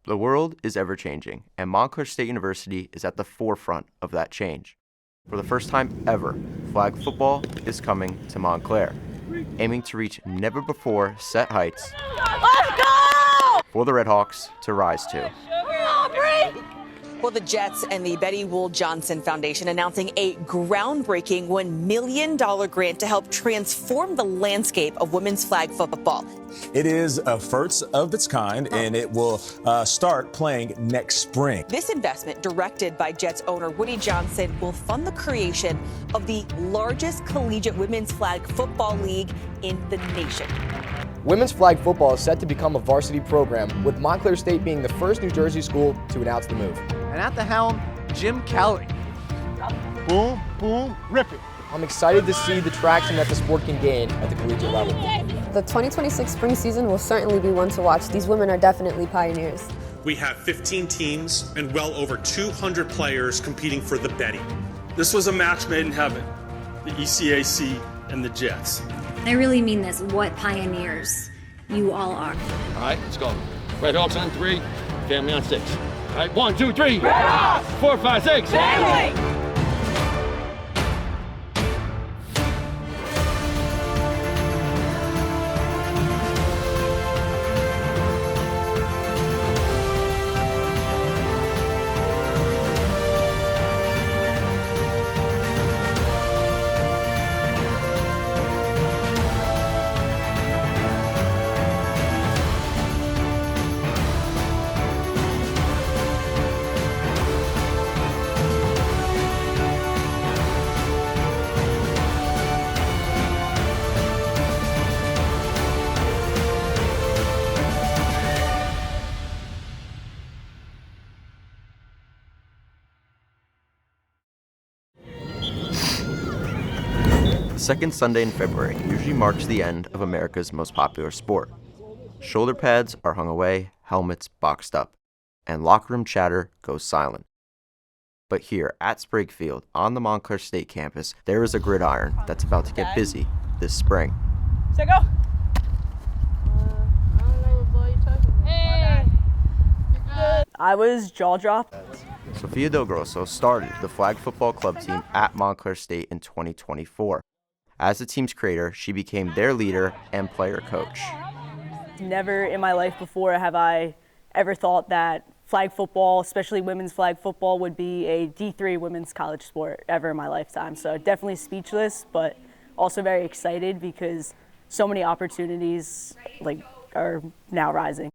The world is ever-changing, and Montclair State University is at the forefront of that change. For the first time ever, flag football is coming to Montclair, aiming to reach never-before-set heights for the Redhawks to rise to. Well, the Jets and the Betty Wool Johnson Foundation announcing a groundbreaking $1 million grant to help transform the landscape of women's flag football. It is a first of its kind, and it will start playing next spring. This investment, directed by Jets owner Woody Johnson, will fund the creation of the largest collegiate women's flag football league in the nation. Women's flag football is set to become a varsity program, with Montclair State being the first New Jersey school to announce the move. And at the helm, Jim Kelly. Boom, boom, rip it. I'm excited to see the traction that the sport can gain at the collegiate level. The 2026 spring season will certainly be one to watch. These women are definitely pioneers. We have 15 teams and well over 200 players competing for the Betty. This was a match made in heaven, the ECAC and the Jets. I really mean this, what pioneers you all are. All right, let's go. Redhawks on 3, family on 6. All right, 1, 2, 3. Redhawks! 4, 5, 6. Family! Second Sunday in February usually marks the end of America's most popular sport. Shoulder pads are hung away, helmets boxed up, and locker room chatter goes silent. But here at Sprague Field on the Montclair State campus, there is a gridiron that's about to get busy this spring. So go. I was jaw dropped. Sofia Del Grosso started the flag football club team at Montclair State in 2024. As the team's creator, she became their leader and player coach. Never in my life before have I ever thought that flag football, especially women's flag football, would be a D3 women's college sport ever in my lifetime. So definitely speechless, but also very excited because so many opportunities are now rising.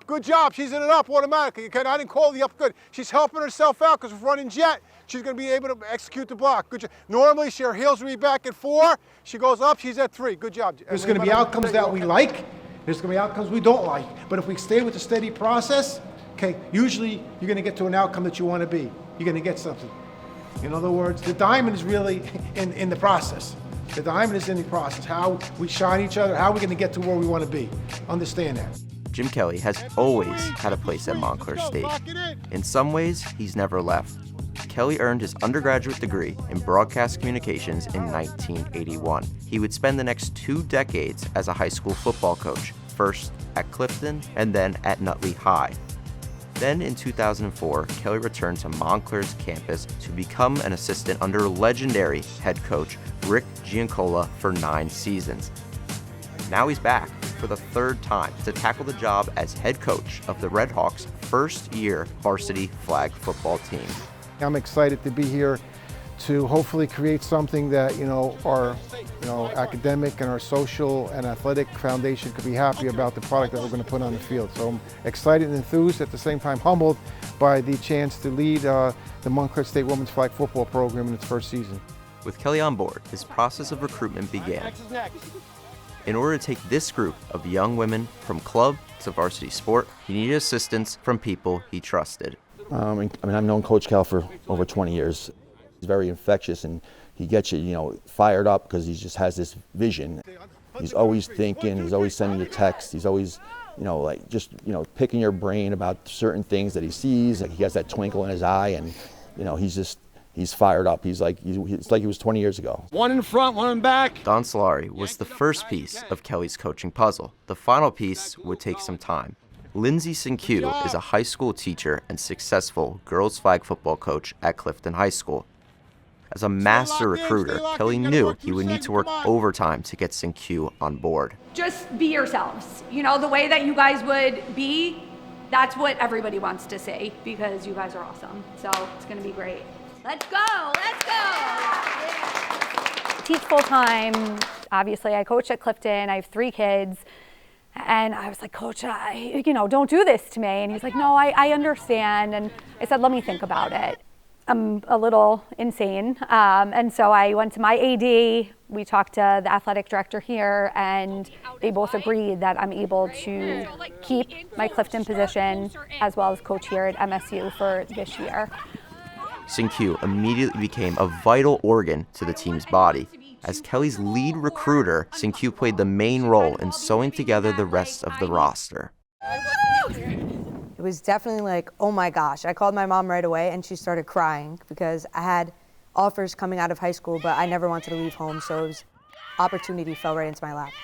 Good job. She's in it up automatically. Okay, I didn't call the up good. She's helping herself out because we're running jet. She's going to be able to execute the block. Good job. Normally, her heels will be back at 4. She goes up. She's at 3. Good job. There's going to be outcomes that we like. There's going to be outcomes we don't like. But if we stay with the steady process, okay, usually you're going to get to an outcome that you want to be. You're going to get something. In other words, the diamond is really in the process. The diamond is in the process. How we shine each other, how we're going to get to where we want to be. Understand that. Jim Kelly has always had a place at Montclair State. In some ways, he's never left. Kelly earned his undergraduate degree in broadcast communications in 1981. He would spend the next 2 decades as a high school football coach, first at Clifton and then at Nutley High. Then in 2004, Kelly returned to Montclair's campus to become an assistant under legendary head coach Rick Giancola for 9 seasons. Now he's back for the 3rd time to tackle the job as head coach of the Redhawks' first-year varsity flag football team. I'm excited to be here to hopefully create something that, our, academic and our social and athletic foundation could be happy about the product that we're going to put on the field. So I'm excited and enthused, at the same time humbled by the chance to lead the Montclair State women's flag football program in its first season. With Kelly on board, his process of recruitment began. In order to take this group of young women from club to varsity sport, he needed assistance from people he trusted. I've known Coach Cal for over 20 years. He's very infectious, and he gets you, fired up because he just has this vision. He's always thinking, he's always sending you texts, he's always, picking your brain about certain things that he sees. He has that twinkle in his eye, and, he's fired up. It's like he was 20 years ago. One in front, one in back. Don Solari was the first piece of Kelly's coaching puzzle. The final piece would take some time. Lindsay Sinque is a high school teacher and successful girls flag football coach at Clifton High School. As a master recruiter, Kelly knew he would need to work overtime to get Sinque on board. Just be yourselves. You know, the way that you guys would be, that's what everybody wants to see because you guys are awesome. So it's going to be great. Let's go. Let's go. I teach full-time. Obviously, I coach at Clifton. I have 3 kids. And I was like, Coach, don't do this to me. And he's like, no, I understand. And I said, let me think about it. I'm a little insane. And so I went to my AD. We talked to the athletic director here, and they both agreed that I'm able to keep my Clifton position as well as coach here at MSU for this year. Sinque immediately became a vital organ to the team's body. As Kelly's lead recruiter, Sinque played the main role in sewing together the rest of the roster. It was definitely like, oh my gosh. I called my mom right away and she started crying because I had offers coming out of high school, but I never wanted to leave home, so opportunity fell right into my lap.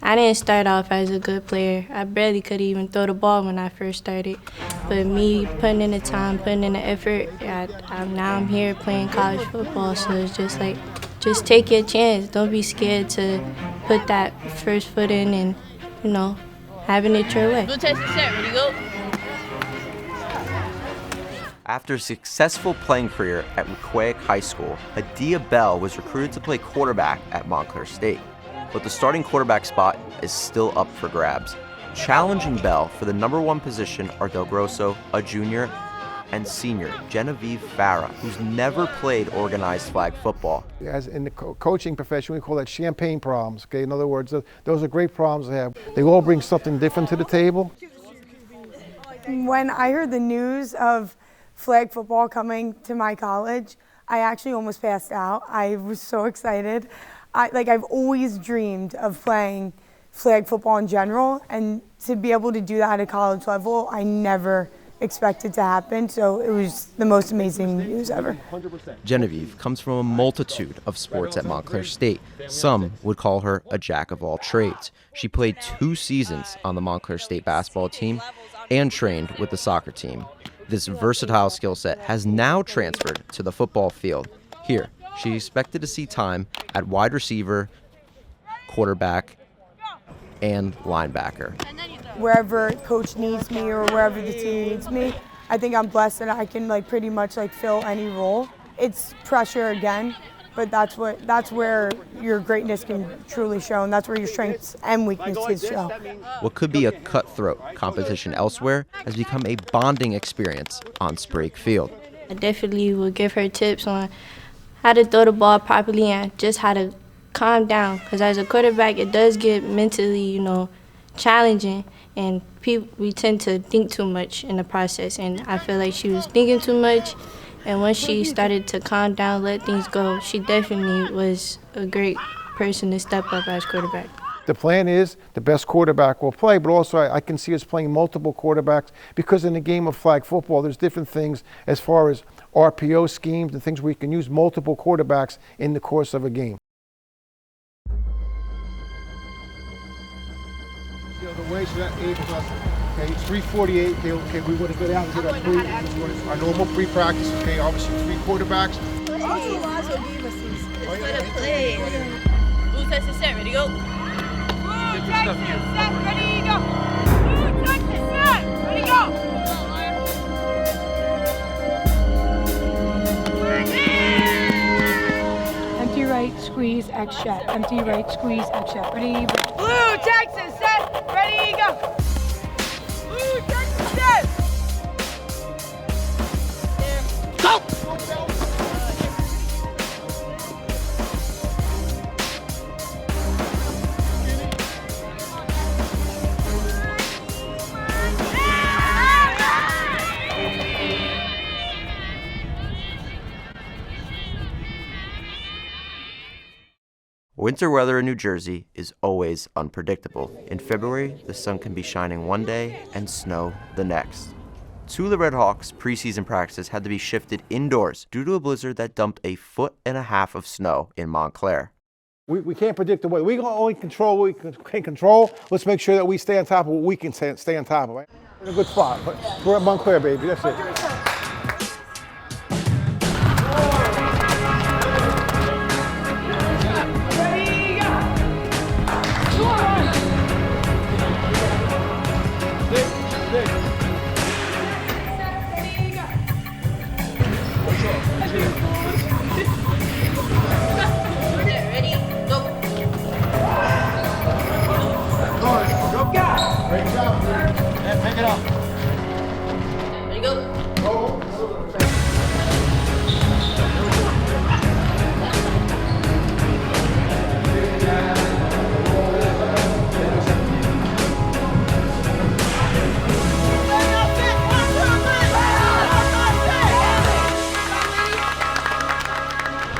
I didn't start off as a good player. I barely could even throw the ball when I first started. But me putting in the time, putting in the effort, now I'm here playing college football, so it's just like, just take your chance. Don't be scared to put that first foot in and, having it your way. Blue test is set. Ready, go. After a successful playing career at Recruitment High School, Adia Bell was recruited to play quarterback at Montclair State. But the starting quarterback spot is still up for grabs. Challenging Bell for the #1 position are Del Grosso, a junior, and senior Genevieve Farah, who's never played organized flag football. As in the coaching profession, we call that champagne problems. Okay, in other words, those are great problems to have. They all bring something different to the table. When I heard the news of flag football coming to my college, I actually almost passed out. I was so excited. I've always dreamed of playing flag football in general, and to be able to do that at a college level, I never expected to happen, so it was the most amazing news ever. Genevieve comes from a multitude of sports at Montclair State. Some would call her a jack of all trades. She played 2 seasons on the Montclair State basketball team and trained with the soccer team. This versatile skill set has now transferred to the football field. Here, she expected to see time at wide receiver, quarterback, and linebacker. Wherever coach needs me or wherever the team needs me, I think I'm blessed that I can pretty much fill any role. It's pressure again, but that's where your greatness can truly show, and that's where your strengths and weaknesses show. What could be a cutthroat competition elsewhere has become a bonding experience on Sprague Field. I definitely would give her tips on how to throw the ball properly and just how to calm down, because as a quarterback it does get mentally challenging, and we tend to think too much in the process, and I feel like she was thinking too much, and once she started to calm down, let things go, she definitely was a great person to step up as quarterback. The plan is the best quarterback will play, but also I can see us playing multiple quarterbacks, because in the game of flag football there's different things as far as RPO schemes and things where you can use multiple quarterbacks in the course of a game. The way so that enables us, okay, it's 3:48, okay, we want to go down and get our normal pre-practice, okay, obviously 3 quarterbacks. Blue test is set. Ready, go. Blue test is set. Ready, go. Blue test is set. Ready, go. Empty right, squeeze, X shot. Empty right, squeeze, X shot. Ready? Blue Texas set. Ready, go. Blue Texas set. Go. Winter weather in New Jersey is always unpredictable. In February, the sun can be shining one day and snow the next. 2 of the Red Hawks' preseason practices had to be shifted indoors due to a blizzard that dumped 1.5 feet of snow in Montclair. We can't predict the weather. We can only control what we can control. Let's make sure that we stay on top of what we can stay on top of. Right? We're in a good spot. We're at Montclair, baby. That's it. Pick it up. Ready, go.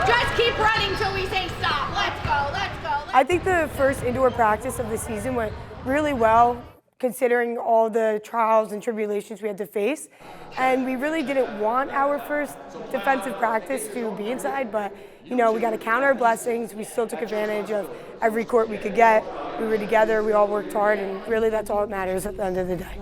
Just keep running till we say stop. Let's go, let's go. I think the first indoor practice of the season went really well, considering all the trials and tribulations we had to face. And we really didn't want our first defensive practice to be inside, but you know, we got to count our blessings. We still took advantage of every court we could get. We were together, we all worked hard, and really that's all that matters at the end of the day.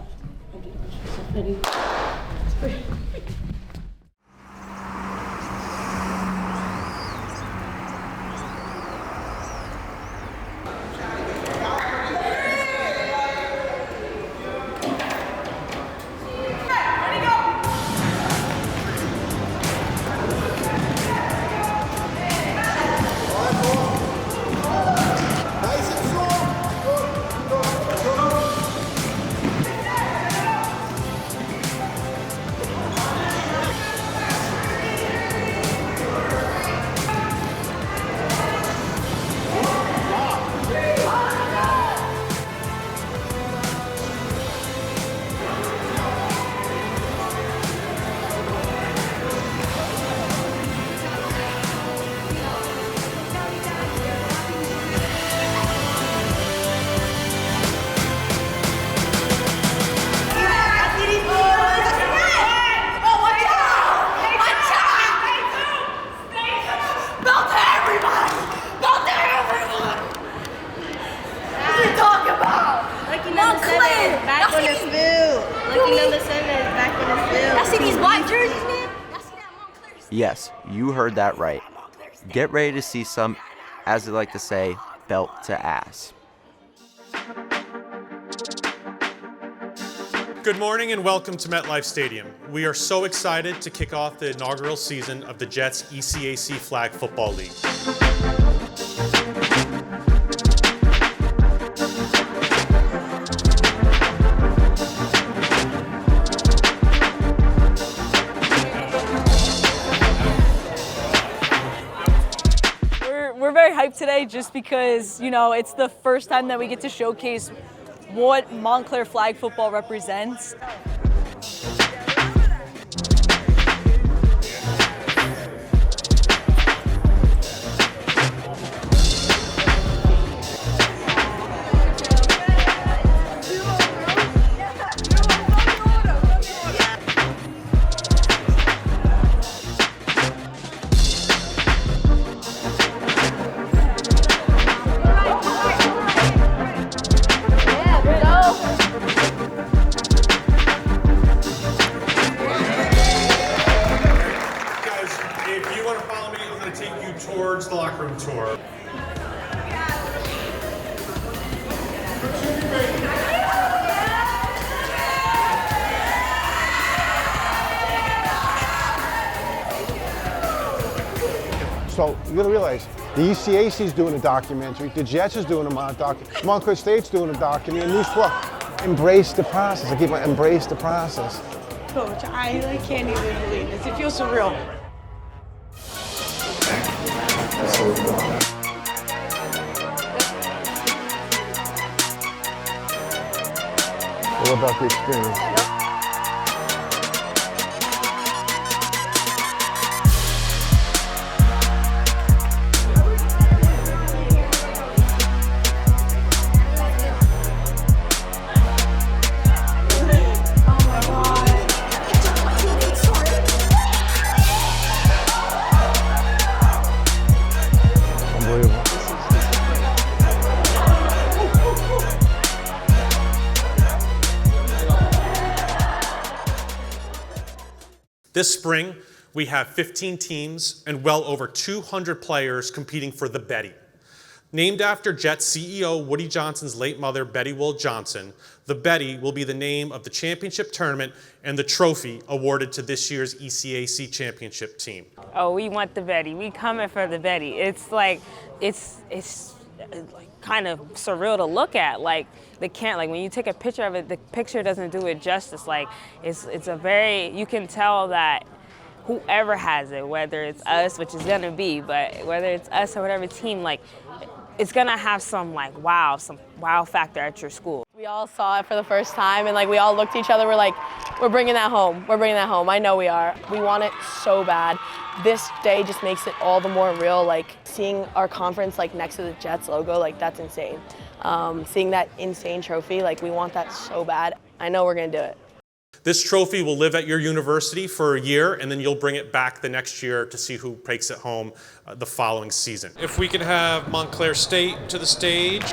Yes, you heard that right. Get ready to see some, as they like to say, belt to ass. Good morning and welcome to MetLife Stadium. We are so excited to kick off the inaugural season of the Jets ECAC Flag Football League. We're very hyped today just because, you know, it's the first time that we get to showcase what Montclair flag football represents. Towards the locker room tour. So you gotta realize, the ECAC is doing a documentary, the Jets is doing a documentary, Montclair State's doing a documentary, and these 12 embrace the process. I keep on embrace the process. Coach, I can't even believe this. It feels surreal. What about the experience? Unbelievable. This spring, we have 15 teams and well over 200 players competing for the Betty. Named after Jets CEO Woody Johnson's late mother, Betty Wold Johnson, the Betty will be the name of the championship tournament and the trophy awarded to this year's ECAC championship team. Oh, we want the Betty. We coming for the Betty. It's like, it's like kind of surreal to look at. Like, when you take a picture of it, the picture doesn't do it justice. Like, it's a very, you can tell that whoever has it, whether it's us, which is gonna be, but whether it's us or whatever team, like, it's gonna have some wow factor at your school. We all saw it for the first time, and like we all looked at each other, we're like, we're bringing that home. We're bringing that home. I know we are. We want it so bad. This day just makes it all the more real. Like seeing our conference like next to the Jets logo, like that's insane. Seeing that insane trophy, like we want that so bad. I know we're gonna do it. This trophy will live at your university for a year, and then you'll bring it back the next year to see who takes it home the following season. If we could have Montclair State to the stage.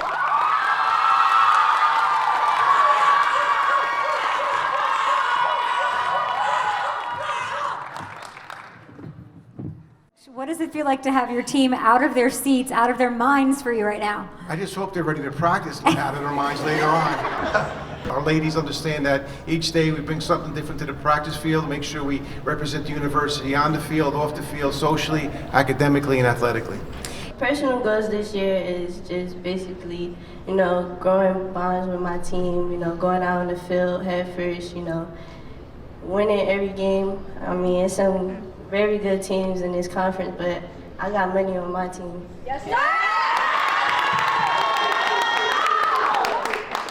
What does it feel like to have your team out of their seats, out of their minds for you right now? I just hope they're ready to practice and out of their minds later on. Our ladies understand that each day we bring something different to the practice field, make sure we represent the university on the field, off the field, socially, academically, and athletically. Personal goals this year is just basically, growing bonds with my team, going out on the field head first, winning every game. I mean, it's some very good teams in this conference, but I got money on my team. Yes, sir!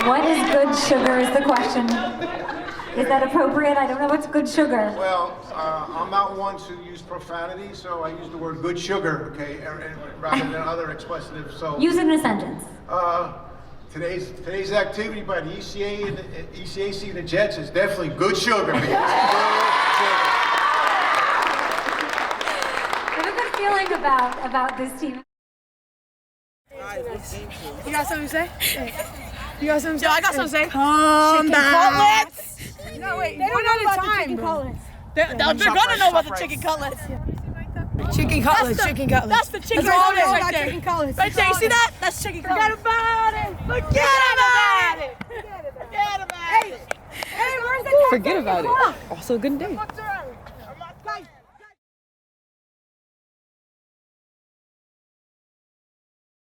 What is good sugar is the question. Is that appropriate? I don't know what's good sugar. Well, I'm not one to use profanity, so I use the word good sugar, okay, rather than other expletives. So use it in a sentence. Today's activity by the ECAC and the Jets is definitely good sugar. Good sugar. I have a good feeling about this team. You got something to say? You got something to say? Yo, I got something to say. Come back. cutlets? No, wait, they don't know about the chicken cutlets. They're gonna know about the chicken cutlets. Chicken cutlets, chicken cutlets. That's the chicken That's all cutlets right right there. Chicken cutlets. Right there, you see that? That's chicken cutlets. Forget about it. Forget about it. Hey, where's the Forget about it. Also a good day.